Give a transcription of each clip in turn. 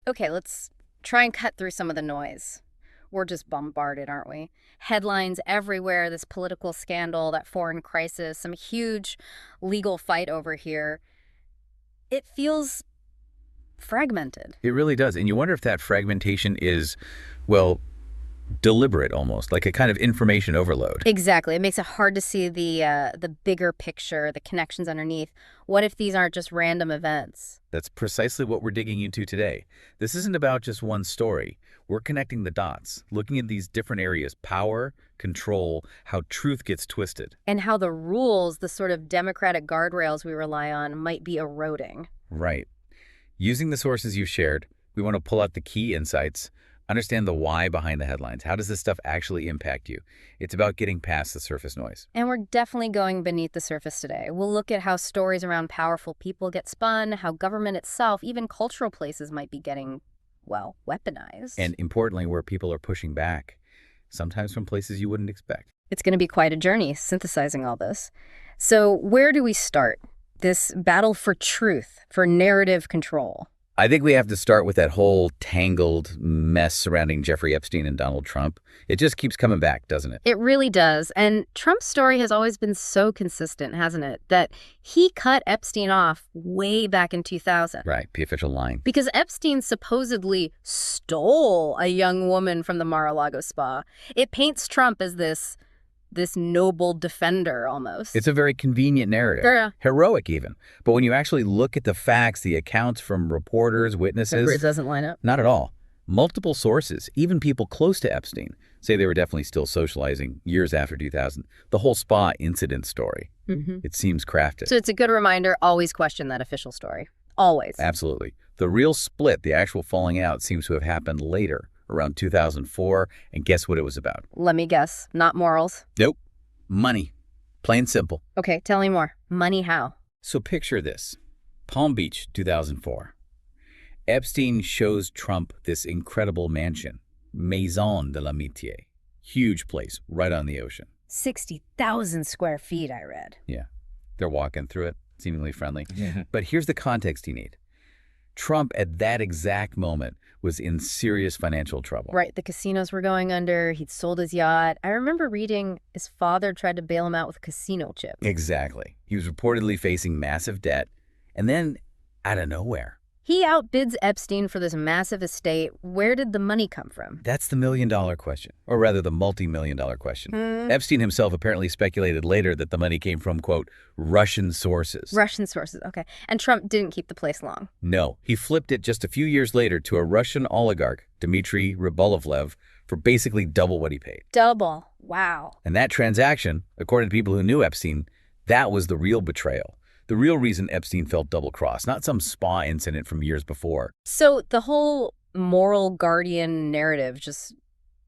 Okay, let's try and cut through some of the noise. We're just bombarded, aren't we? Headlines everywhere, this political scandal, that foreign crisis, some huge legal fight over here. It feels fragmented. It really does. And you wonder if that fragmentation is, well, deliberate almost, like a kind of information overload. Exactly. It makes it hard to see the bigger picture, the connections underneath. What if these aren't just random events? That's precisely what we're digging into today. This isn't about just one story. We're connecting the dots, looking at these different areas, power, control, how truth gets twisted. And how the rules, the sort of democratic guardrails we rely on, might be eroding. Right. Using the sources you've shared, we want to pull out the key insights, understand the why behind the headlines. How does this stuff actually impact you? It's about getting past the surface noise. And we're definitely going beneath the surface today. We'll look at how stories around powerful people get spun, how government itself, even cultural places, might be getting, well, weaponized. And importantly, where people are pushing back, sometimes from places you wouldn't expect. It's going to be quite a journey synthesizing all this. So where do we start? This battle for truth, for narrative control. I think we have to start with that whole tangled mess surrounding Jeffrey Epstein and Donald Trump. It just keeps coming back, doesn't it? It really does. And Trump's story has always been so consistent, hasn't it? That he cut Epstein off way back in 2000. Right, the official line. Because Epstein supposedly stole a young woman from the Mar-a-Lago spa. It paints Trump as this noble defender almost. It's a very convenient narrative. Yeah. Heroic even. But when you actually look at the facts, the accounts from reporters, witnesses, It doesn't line up. not at all. Multiple sources, even people close to Epstein, say they were definitely still socializing years after 2000. The whole spa incident story, it seems crafted. So it's a good reminder, always question that official story. Always. Absolutely. The real split, the actual falling out, seems to have happened later, around 2004, and guess what it was about? Let me guess. Not morals. Nope. Money. Plain simple. Okay, tell me more. Money how? So picture this. Palm Beach, 2004. Epstein shows Trump this incredible mansion, Maison de l'Amitié. Huge place, right on the ocean. 60,000 square feet, I read. Yeah, they're walking through it, seemingly friendly. But here's the context you need. Trump, at that exact moment, was in serious financial trouble. Right, the casinos were going under, he'd sold his yacht. I remember reading his father tried to bail him out with a casino chip. Exactly. He was reportedly facing massive debt, and then, out of nowhere. He outbids Epstein for this massive estate. Where did the money come from? That's the million-dollar question, or rather the multi-million-dollar question. Epstein himself apparently speculated later that the money came from, quote, Russian sources. Russian sources, okay. And Trump didn't keep the place long. No, he flipped it just a few years later to a Russian oligarch, Dmitry Rybolovlev, for basically double what he paid. Double. Wow. And that transaction, according to people who knew Epstein, that was the real betrayal. The real reason Epstein felt double-crossed, not some spa incident from years before. So the whole moral guardian narrative just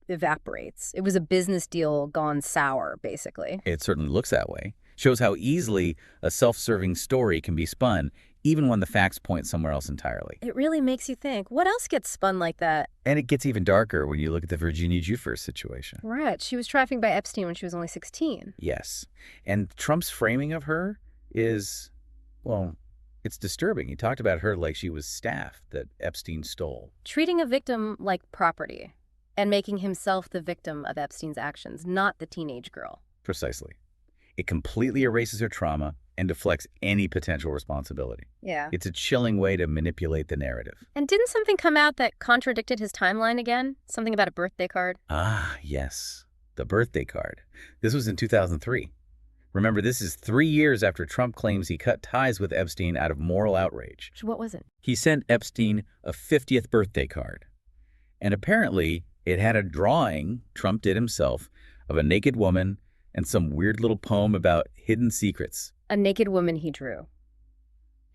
evaporates. It was a business deal gone sour, basically. It certainly looks that way. Shows how easily a self-serving story can be spun, even when the facts point somewhere else entirely. It really makes you think, what else gets spun like that? And it gets even darker when you look at the Virginia Giuffre situation. Right. She was trafficked by Epstein when she was only 16. Yes. And Trump's framing of her is, well, it's disturbing. He talked about her like she was staff that Epstein stole. Treating a victim like property and making himself the victim of Epstein's actions, not the teenage girl. Precisely. It completely erases her trauma and deflects any potential responsibility. Yeah. It's a chilling way to manipulate the narrative. And didn't something come out that contradicted his timeline again? Something about a birthday card? Ah, yes. The birthday card. This was in 2003. Remember, this is 3 years after Trump claims he cut ties with Epstein out of moral outrage. What was it? He sent Epstein a 50th birthday card. And apparently, it had a drawing Trump did himself of a naked woman and some weird little poem about hidden secrets. A naked woman he drew.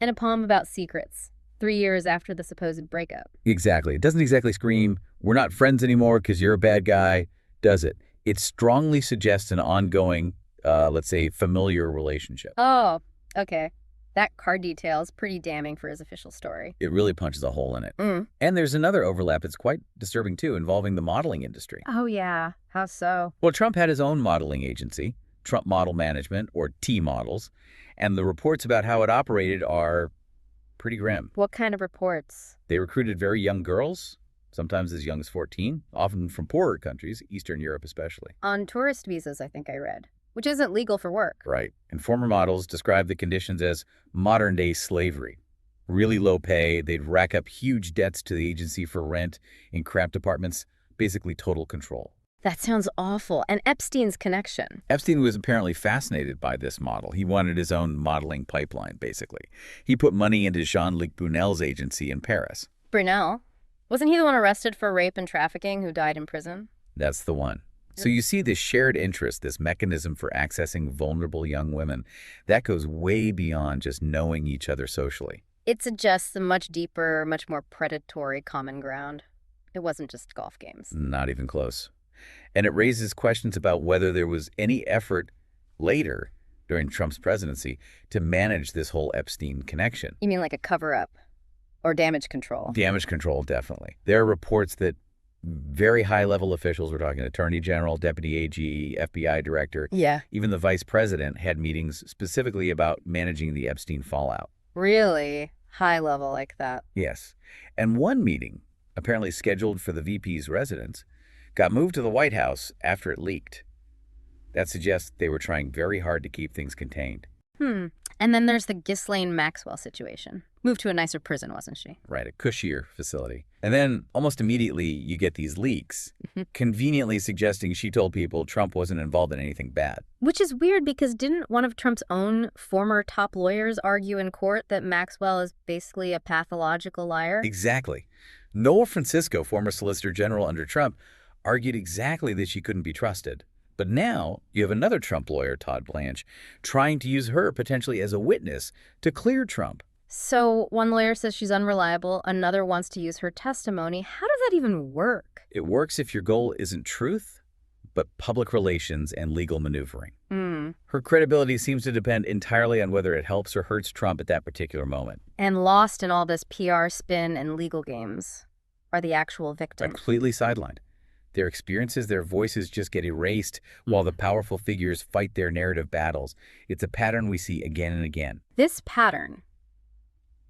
And a poem about secrets, 3 years after the supposed breakup. Exactly. It doesn't exactly scream, we're not friends anymore because you're a bad guy, does it? It strongly suggests an ongoing, let's say, familiar relationship. Oh, okay. That card detail is pretty damning for his official story. It really punches a hole in it. And there's another overlap that's quite disturbing, too, involving the modeling industry. Oh, yeah. How so? Well, Trump had his own modeling agency, Trump Model Management, or T-Models, and the reports about how it operated are pretty grim. What kind of reports? They recruited very young girls, sometimes as young as 14, often from poorer countries, Eastern Europe especially. On tourist visas, I think I read, which isn't legal for work. Right. And former models described the conditions as modern-day slavery. Really low pay, they'd rack up huge debts to the agency for rent in cramped apartments, basically total control. That sounds awful. And Epstein's connection. Epstein was apparently fascinated by this model. He wanted his own modeling pipeline, basically. He put money into Jean-Luc Brunel's agency in Paris. Brunel? Wasn't he the one arrested for rape and trafficking who died in prison? That's the one. So you see this shared interest, this mechanism for accessing vulnerable young women, that goes way beyond just knowing each other socially. It suggests a much deeper, much more predatory common ground. It wasn't just golf games. Not even close. And it raises questions about whether there was any effort later, during Trump's presidency, to manage this whole Epstein connection. You mean like a cover-up or damage control? Damage control, definitely. There are reports that very high-level officials, we're talking Attorney General, Deputy AG, FBI Director, Yeah. even the Vice President had meetings specifically about managing the Epstein fallout. Really? High level like that. Yes. And one meeting, apparently scheduled for the VP's residence, got moved to the White House after it leaked. That suggests they were trying very hard to keep things contained. And then there's the Ghislaine Maxwell situation. Moved to a nicer prison, wasn't she? Right, a cushier facility. And then almost immediately you get these leaks, conveniently suggesting she told people Trump wasn't involved in anything bad. Which is weird because didn't one of Trump's own former top lawyers argue in court that Maxwell is basically a pathological liar? Exactly. Noel Francisco, former Solicitor General under Trump, argued exactly that she couldn't be trusted. But now you have another Trump lawyer, Todd Blanche, trying to use her potentially as a witness to clear Trump. So one lawyer says she's unreliable, another wants to use her testimony. How does that even work? It works if your goal isn't truth, but public relations and legal maneuvering. Her credibility seems to depend entirely on whether it helps or hurts Trump at that particular moment. And lost in all this PR spin and legal games are the actual victims. Completely sidelined. Their experiences, their voices just get erased while the powerful figures fight their narrative battles. It's a pattern we see again and again. This pattern,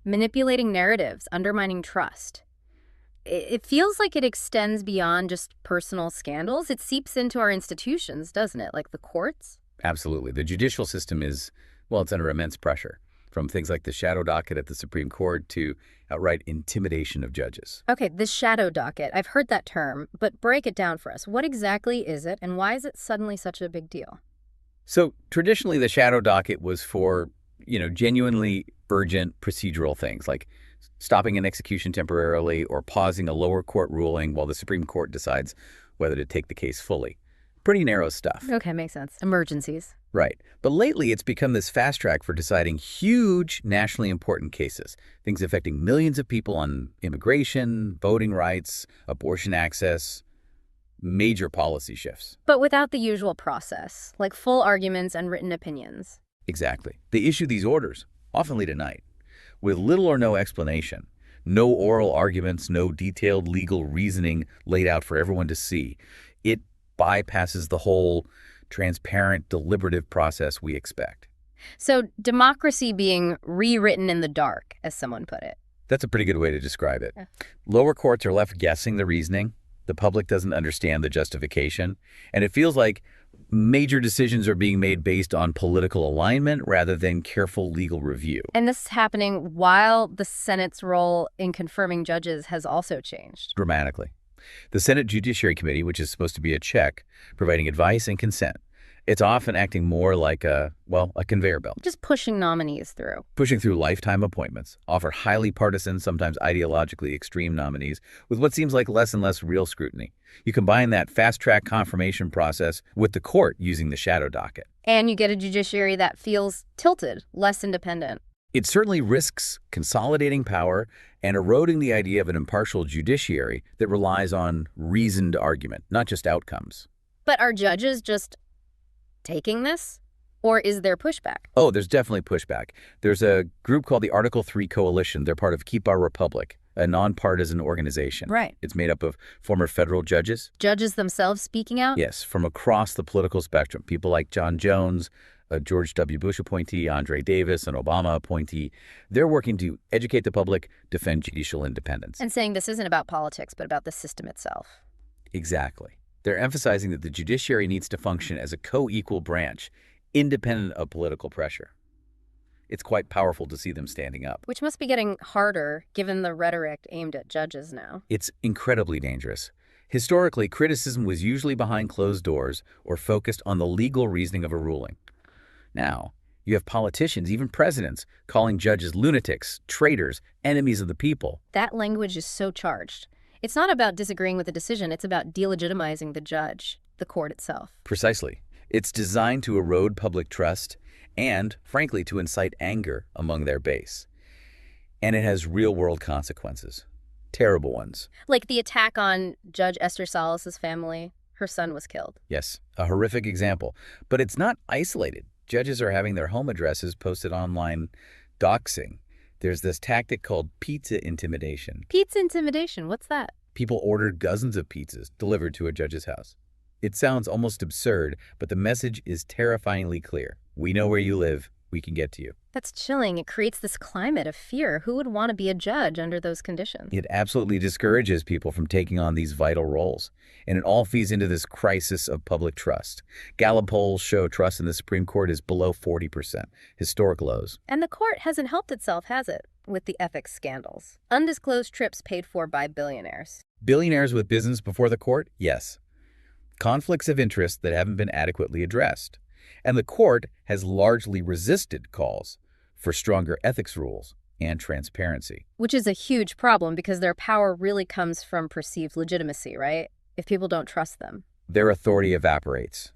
manipulating narratives, undermining trust, it feels like it extends beyond just personal scandals. It seeps into our institutions, doesn't it? Like the courts? Absolutely. The judicial system is, well, it's under immense pressure, from things like the shadow docket at the Supreme Court to outright intimidation of judges. Okay, the shadow docket. I've heard that term, but break it down for us. What exactly is it, and why is it suddenly such a big deal? So traditionally, the shadow docket was for, genuinely urgent procedural things like stopping an execution temporarily or pausing a lower court ruling while the Supreme Court decides whether to take the case fully. Pretty narrow stuff. Okay, makes sense. Emergencies. Right. But lately, it's become this fast track for deciding huge nationally important cases, things affecting millions of people on immigration, voting rights, abortion access, major policy shifts. But without the usual process, like full arguments and written opinions. Exactly. They issue these orders, often late at night, with little or no explanation. No oral arguments, no detailed legal reasoning laid out for everyone to see. It bypasses the whole transparent, deliberative process we expect. So democracy being rewritten in the dark, as someone put it. That's a pretty good way to describe it. Yeah. Lower courts are left guessing the reasoning. The public doesn't understand the justification. And it feels like major decisions are being made based on political alignment rather than careful legal review. And this is happening while the Senate's role in confirming judges has also changed. Dramatically. The Senate Judiciary Committee, which is supposed to be a check, providing advice and consent, it's often acting more like a conveyor belt. Just pushing nominees through. Pushing through lifetime appointments, offer highly partisan, sometimes ideologically extreme nominees with what seems like less and less real scrutiny. You combine that fast-track confirmation process with the court using the shadow docket. And you get a judiciary that feels tilted, less independent. It certainly risks consolidating power and eroding the idea of an impartial judiciary that relies on reasoned argument, not just outcomes. But are judges just taking this? Or is there pushback? Oh, there's definitely pushback. There's a group called the Article 3 Coalition. They're part of Keep Our Republic, a nonpartisan organization. Right. It's made up of former federal judges. Judges themselves speaking out? Yes, from across the political spectrum. People like John Jones, a George W. Bush appointee, Andre Davis, an Obama appointee. They're working to educate the public, defend judicial independence. And saying this isn't about politics, but about the system itself. Exactly. They're emphasizing that the judiciary needs to function as a co-equal branch, independent of political pressure. It's quite powerful to see them standing up. Which must be getting harder, given the rhetoric aimed at judges now. It's incredibly dangerous. Historically, criticism was usually behind closed doors or focused on the legal reasoning of a ruling. Now, you have politicians, even presidents, calling judges lunatics, traitors, enemies of the people. That language is so charged. It's not about disagreeing with the decision, it's about delegitimizing the judge, the court itself. Precisely. It's designed to erode public trust and, frankly, to incite anger among their base. And it has real-world consequences. Terrible ones. Like the attack on Judge Esther Salas' family. Her son was killed. Yes, a horrific example. But it's not isolated. Judges are having their home addresses posted online, doxing. There's this tactic called pizza intimidation. Pizza intimidation, what's that? People ordered dozens of pizzas delivered to a judge's house. It sounds almost absurd, but the message is terrifyingly clear. We know where you live. We can get to you. That's chilling. It creates this climate of fear. Who would want to be a judge under those conditions? It absolutely discourages people from taking on these vital roles. And it all feeds into this crisis of public trust. Gallup polls show trust in the Supreme Court is below 40%, historic lows. And the court hasn't helped itself, has it? With the ethics scandals. Undisclosed trips paid for by billionaires. Billionaires with business before the court? Yes. Conflicts of interest that haven't been adequately addressed. And the court has largely resisted calls for stronger ethics rules and transparency. Which is a huge problem because their power really comes from perceived legitimacy, right? If people don't trust them. Their authority evaporates.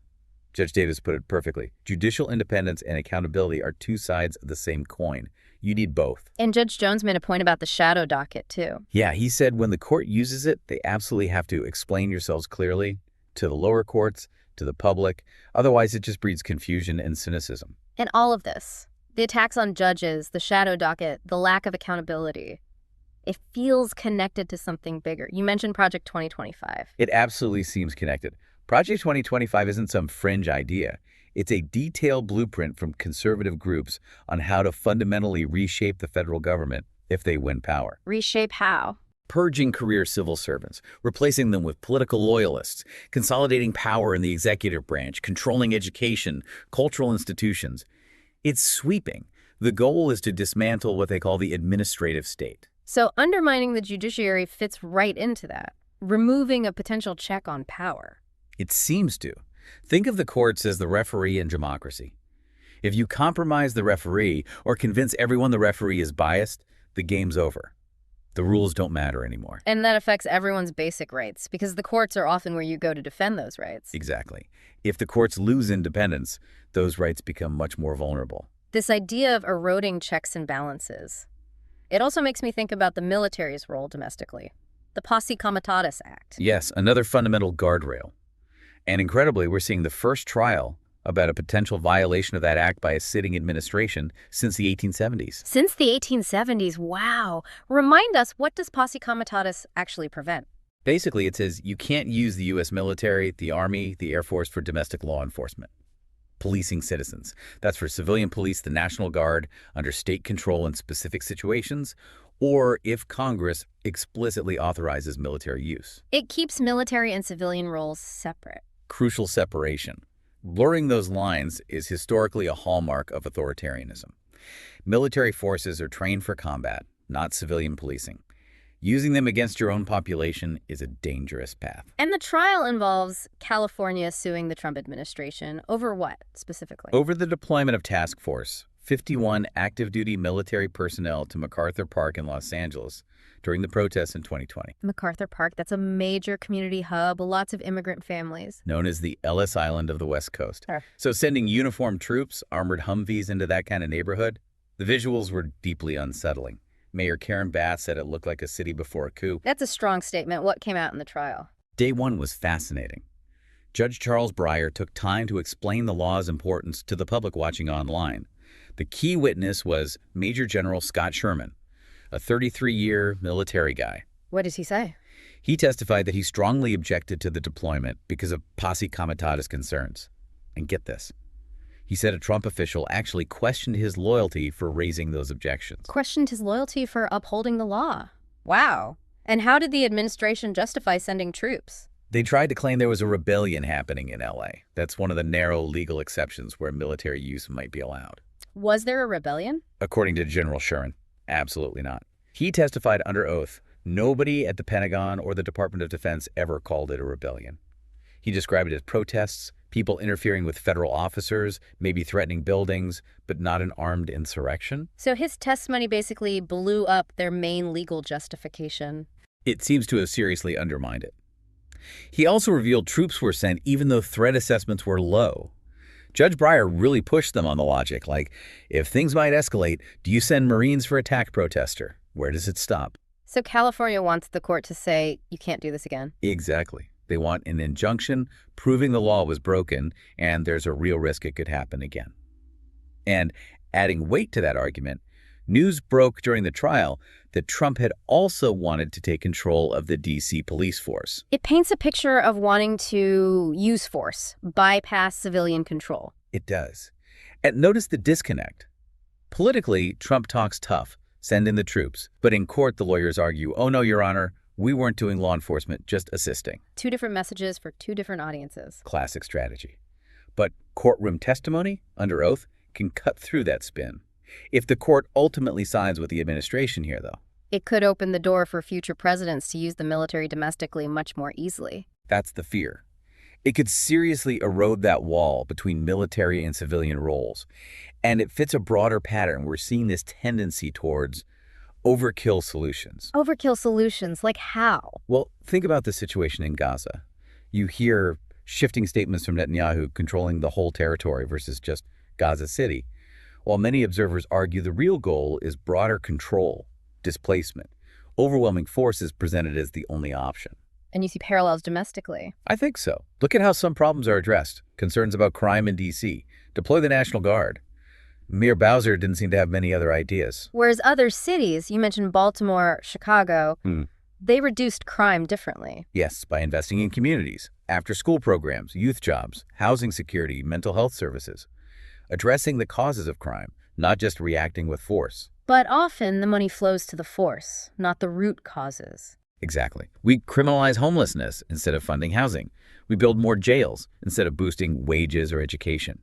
Judge Davis put it perfectly. Judicial independence and accountability are two sides of the same coin. You need both. And Judge Jones made a point about the shadow docket, too. Yeah, he said when the court uses it, they absolutely have to explain yourselves clearly to the lower courts, to the public. Otherwise, it just breeds confusion and cynicism. And all of this, the attacks on judges, the shadow docket, the lack of accountability, it feels connected to something bigger. You mentioned Project 2025. It absolutely seems connected. Project 2025 isn't some fringe idea. It's a detailed blueprint from conservative groups on how to fundamentally reshape the federal government if they win power. Reshape how? Purging career civil servants, replacing them with political loyalists, consolidating power in the executive branch, controlling education, cultural institutions. It's sweeping. The goal is to dismantle what they call the administrative state. So undermining the judiciary fits right into that, removing a potential check on power. It seems to. Think of the courts as the referee in democracy. If you compromise the referee or convince everyone the referee is biased, the game's over. The rules don't matter anymore. And that affects everyone's basic rights, because the courts are often where you go to defend those rights. Exactly. If the courts lose independence, those rights become much more vulnerable. This idea of eroding checks and balances. It also makes me think about the military's role domestically. The Posse Comitatus Act. Yes, another fundamental guardrail. And incredibly, we're seeing the first trial about a potential violation of that act by a sitting administration since the 1870s. Since the 1870s, wow. Remind us, what does Posse Comitatus actually prevent? Basically, it says you can't use the U.S. military, the Army, the Air Force for domestic law enforcement. Policing citizens. That's for civilian police, the National Guard, under state control in specific situations, or if Congress explicitly authorizes military use. It keeps military and civilian roles separate. Crucial separation. Blurring those lines is historically a hallmark of authoritarianism. Military forces are trained for combat, not civilian policing. Using them against your own population is a dangerous path. And the trial involves California suing the Trump administration over what, specifically? Over the deployment of Task Force, 51 active-duty military personnel to MacArthur Park in Los Angeles during the protests in 2020. MacArthur Park, that's a major community hub, lots of immigrant families. Known as the Ellis Island of the West Coast. Sure. So sending uniformed troops, armored Humvees into that kind of neighborhood, the visuals were deeply unsettling. Mayor Karen Bass said it looked like a city before a coup. That's a strong statement. What came out in the trial? Day one was fascinating. Judge Charles Breyer took time to explain the law's importance to the public watching online. The key witness was Major General Scott Sherman, a 33-year military guy. What does he say? He testified that he strongly objected to the deployment because of Posse Comitatus concerns. And get this, He said a Trump official actually questioned his loyalty for raising those objections. Questioned his loyalty for upholding the law. Wow. And how did the administration justify sending troops? They tried to claim there was a rebellion happening in LA. That's one of the narrow legal exceptions where military use might be allowed. Was there a rebellion? According to General Sherman, absolutely not. He testified under oath nobody at the Pentagon or the Department of Defense ever called it a rebellion. He described it as protests, people interfering with federal officers, maybe threatening buildings, but not an armed insurrection. So his testimony basically blew up their main legal justification. It seems to have seriously undermined it. He also revealed troops were sent even though threat assessments were low. Judge Breyer really pushed them on the logic, like, if things might escalate, do you send Marines for attack protester? Where does it stop? So California wants the court to say, you can't do this again. Exactly. They want an injunction proving the law was broken and there's a real risk it could happen again. And adding weight to that argument, news broke during the trial that Trump had also wanted to take control of the D.C. police force. It paints a picture of wanting to use force, bypass civilian control. It does. And notice the disconnect. Politically, Trump talks tough, send in the troops. But in court, the lawyers argue, oh no, Your Honor, we weren't doing law enforcement, just assisting. Two different messages for two different audiences. Classic strategy. But courtroom testimony, under oath, can cut through that spin. If the court ultimately sides with the administration here, though. It could open the door for future presidents to use the military domestically much more easily. That's the fear. It could seriously erode that wall between military and civilian roles. And it fits a broader pattern. We're seeing this tendency towards overkill solutions. Overkill solutions, like how? Well, think about the situation in Gaza. You hear shifting statements from Netanyahu controlling the whole territory versus just Gaza City, while many observers argue the real goal is broader control, displacement. Overwhelming force is presented as the only option. And you see parallels domestically. I think so. Look at how some problems are addressed. Concerns about crime in D.C. Deploy the National Guard. Mayor Bowser didn't seem to have many other ideas. Whereas other cities, you mentioned Baltimore, Chicago, they reduced crime differently. Yes, by investing in communities, after-school programs, youth jobs, housing security, mental health services. Addressing the causes of crime, not just reacting with force. But often the money flows to the force, not the root causes. Exactly. We criminalize homelessness instead of funding housing. We build more jails instead of boosting wages or education.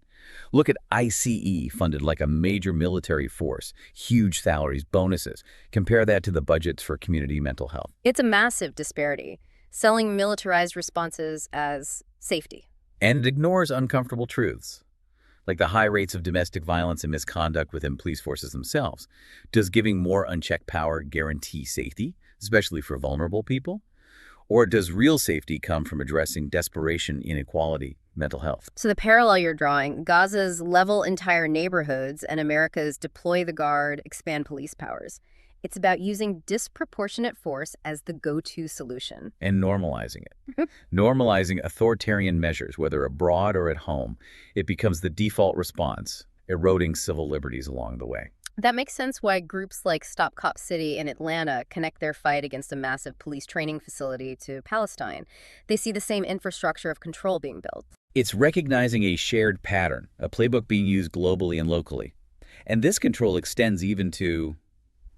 Look at ICE, funded like a major military force, huge salaries, bonuses. Compare that to the budgets for community mental health. It's a massive disparity, selling militarized responses as safety. And it ignores uncomfortable truths, like the high rates of domestic violence and misconduct within police forces themselves. Does giving more unchecked power guarantee safety, especially for vulnerable people? Or does real safety come from addressing desperation, inequality, mental health? So the parallel you're drawing, Gaza's level entire neighborhoods and America's deploy the guard, expand police powers. It's about using disproportionate force as the go-to solution. And normalizing it. Normalizing authoritarian measures, whether abroad or at home. It becomes the default response, eroding civil liberties along the way. That makes sense why groups like Stop Cop City in Atlanta connect their fight against a massive police training facility to Palestine. They see the same infrastructure of control being built. It's recognizing a shared pattern, a playbook being used globally and locally. And this control extends even to,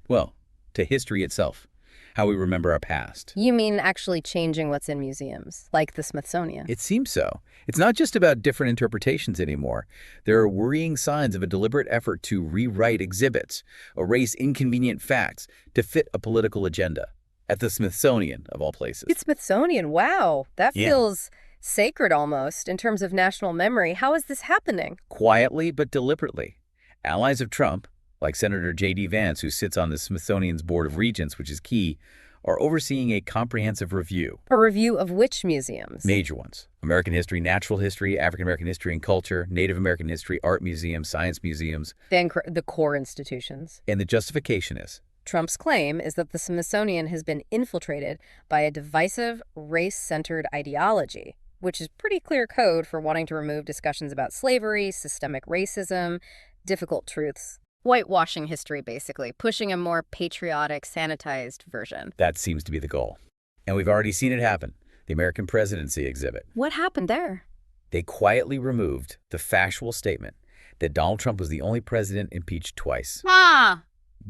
well, to history itself, how we remember our past. You mean actually changing what's in museums, like the Smithsonian? It seems so. It's not just about different interpretations anymore. There are worrying signs of a deliberate effort to rewrite exhibits, erase inconvenient facts to fit a political agenda. At the Smithsonian, of all places. It's Smithsonian, wow. That feels sacred almost in terms of national memory. How is this happening? Quietly but deliberately. Allies of Trump, like Senator J.D. Vance, who sits on the Smithsonian's Board of Regents, which is key, are overseeing a comprehensive review. A review of which museums? Major ones. American history, natural history, African American history and culture, Native American history, art museums, science museums. Then the core institutions. And the justification is? Trump's claim is that the Smithsonian has been infiltrated by a divisive, race-centered ideology, which is pretty clear code for wanting to remove discussions about slavery, systemic racism, difficult truths. Whitewashing history, basically, pushing a more patriotic, sanitized version. That seems to be the goal. And we've already seen it happen. The American Presidency exhibit. What happened there? They quietly removed the factual statement that Donald Trump was the only president impeached twice. Ah!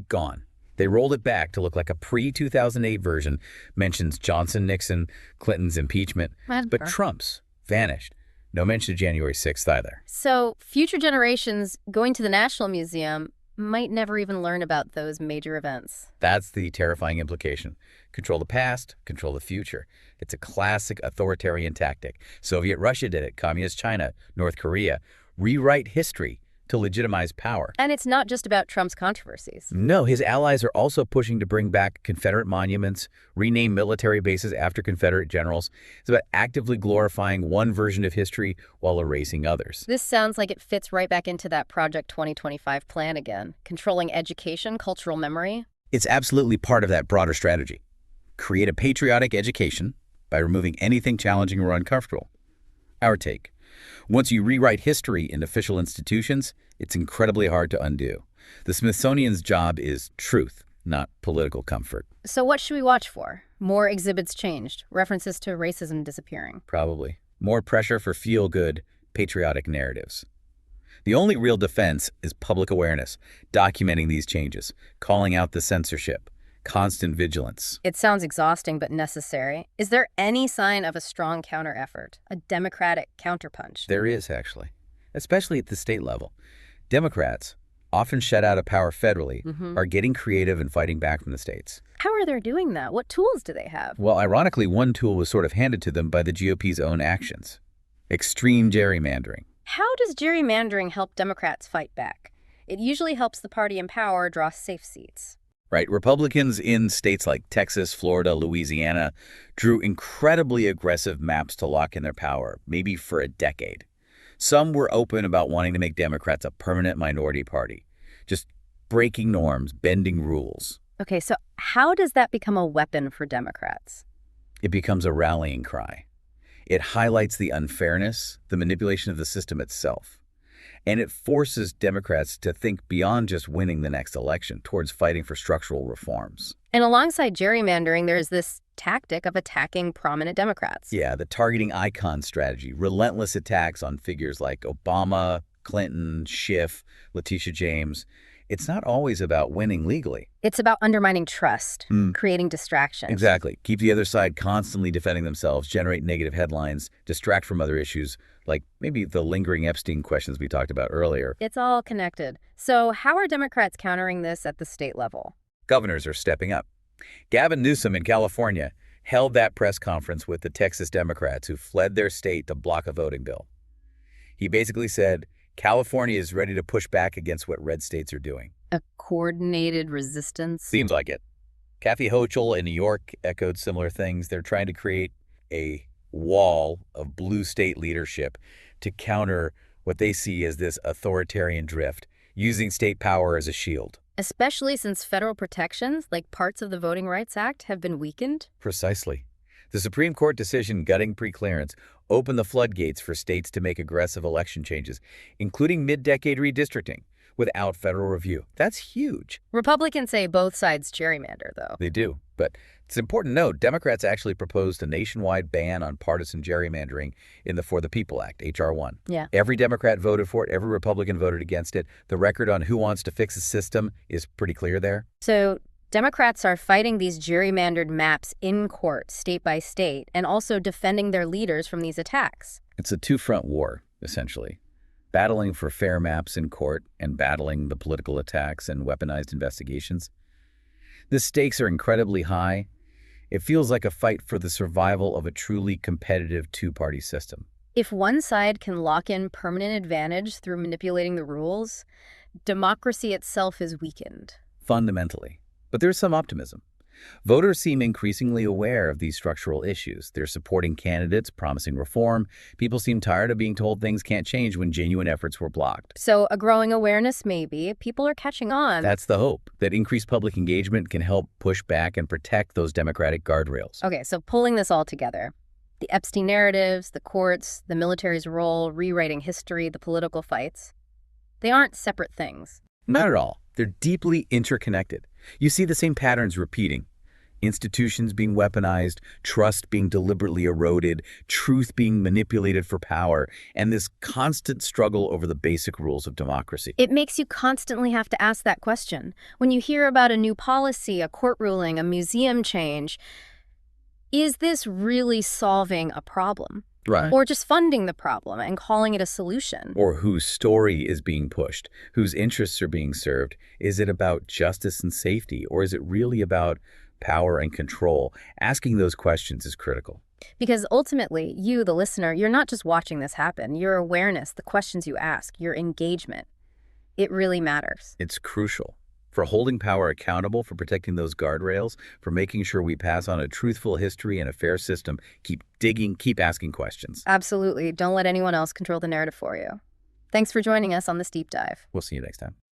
Gone. They rolled it back to look like a pre-2008 version, mentions Johnson, Nixon, Clinton's impeachment, but Trump's vanished. No mention of January 6th either. So future generations going to the National Museum might never even learn about those major events. That's the terrifying implication. Control the past, control the future. It's a classic authoritarian tactic. Soviet Russia did it, Communist China, North Korea. Rewrite history to legitimize power. And it's not just about Trump's controversies. No, his allies are also pushing to bring back Confederate monuments, rename military bases after Confederate generals. It's about actively glorifying one version of history while erasing others. This sounds like it fits right back into that Project 2025 plan again, controlling education, cultural memory. It's absolutely part of that broader strategy. Create a patriotic education by removing anything challenging or uncomfortable. Our take. Once you rewrite history in official institutions, it's incredibly hard to undo. The Smithsonian's job is truth, not political comfort. So what should we watch for? More exhibits changed, references to racism disappearing. Probably. More pressure for feel-good, patriotic narratives. The only real defense is public awareness, documenting these changes, calling out the censorship, constant vigilance. It sounds exhausting but necessary. Is there any sign of a strong counter-effort, a democratic counterpunch? There is, actually, especially at the state level. Democrats, often shut out of power federally, are getting creative and fighting back from the states. How are they doing that? What tools do they have? Well, ironically, one tool was sort of handed to them by the GOP's own actions. Extreme gerrymandering. How does gerrymandering help Democrats fight back? It usually helps the party in power draw safe seats. Right, Republicans in states like Texas, Florida, Louisiana drew incredibly aggressive maps to lock in their power, maybe for a decade. Some were open about wanting to make Democrats a permanent minority party, just breaking norms, bending rules. Okay, so how does that become a weapon for Democrats? It becomes a rallying cry. It highlights the unfairness, the manipulation of the system itself. And it forces Democrats to think beyond just winning the next election towards fighting for structural reforms. And alongside gerrymandering, there's this tactic of attacking prominent Democrats. Yeah, the targeting icon strategy, relentless attacks on figures like Obama, Clinton, Schiff, Letitia James. It's not always about winning legally. It's about undermining trust, creating distractions. Exactly. Keep the other side constantly defending themselves, generate negative headlines, distract from other issues, like maybe the lingering Epstein questions we talked about earlier. It's all connected. So how are Democrats countering this at the state level? Governors are stepping up. Gavin Newsom in California held that press conference with the Texas Democrats who fled their state to block a voting bill. He basically said, California is ready to push back against what red states are doing. A coordinated resistance? Seems like it. Kathy Hochul in New York echoed similar things. They're trying to create a wall of blue state leadership to counter what they see as this authoritarian drift, using state power as a shield. Especially since federal protections, like parts of the Voting Rights Act, have been weakened? Precisely. The Supreme Court decision gutting preclearance opened the floodgates for states to make aggressive election changes, including mid-decade redistricting, without federal review. That's huge. Republicans say both sides gerrymander, though. They do. But it's important to note, Democrats actually proposed a nationwide ban on partisan gerrymandering in the For the People Act, H.R. 1. Yeah. Every Democrat voted for it. Every Republican voted against it. The record on who wants to fix the system is pretty clear there. So Democrats are fighting these gerrymandered maps in court, state by state, and also defending their leaders from these attacks. It's a two-front war, essentially. Battling for fair maps in court and battling the political attacks and weaponized investigations. The stakes are incredibly high. It feels like a fight for the survival of a truly competitive two-party system. If one side can lock in permanent advantage through manipulating the rules, democracy itself is weakened. Fundamentally. But there's some optimism. Voters seem increasingly aware of these structural issues. They're supporting candidates promising reform. People seem tired of being told things can't change when genuine efforts were blocked. So a growing awareness, maybe. People are catching on. That's the hope, that increased public engagement can help push back and protect those democratic guardrails. Okay, so pulling this all together. The Epstein narratives, the courts, the military's role, rewriting history, the political fights. They aren't separate things. Not at all. They're deeply interconnected. You see the same patterns repeating. Institutions being weaponized, trust being deliberately eroded, truth being manipulated for power, and this constant struggle over the basic rules of democracy. It makes you constantly have to ask that question. When you hear about a new policy, a court ruling, a museum change, is this really solving a problem? Right. Or just funding the problem and calling it a solution? Or whose story is being pushed, whose interests are being served. Is it about justice and safety, or is it really about power and control? Asking those questions is critical. Because ultimately, you, the listener, you're not just watching this happen. Your awareness, the questions you ask, your engagement, it really matters. It's crucial for holding power accountable, for protecting those guardrails, for making sure we pass on a truthful history and a fair system. Keep digging, keep asking questions. Absolutely. Don't let anyone else control the narrative for you. Thanks for joining us on this deep dive. We'll see you next time.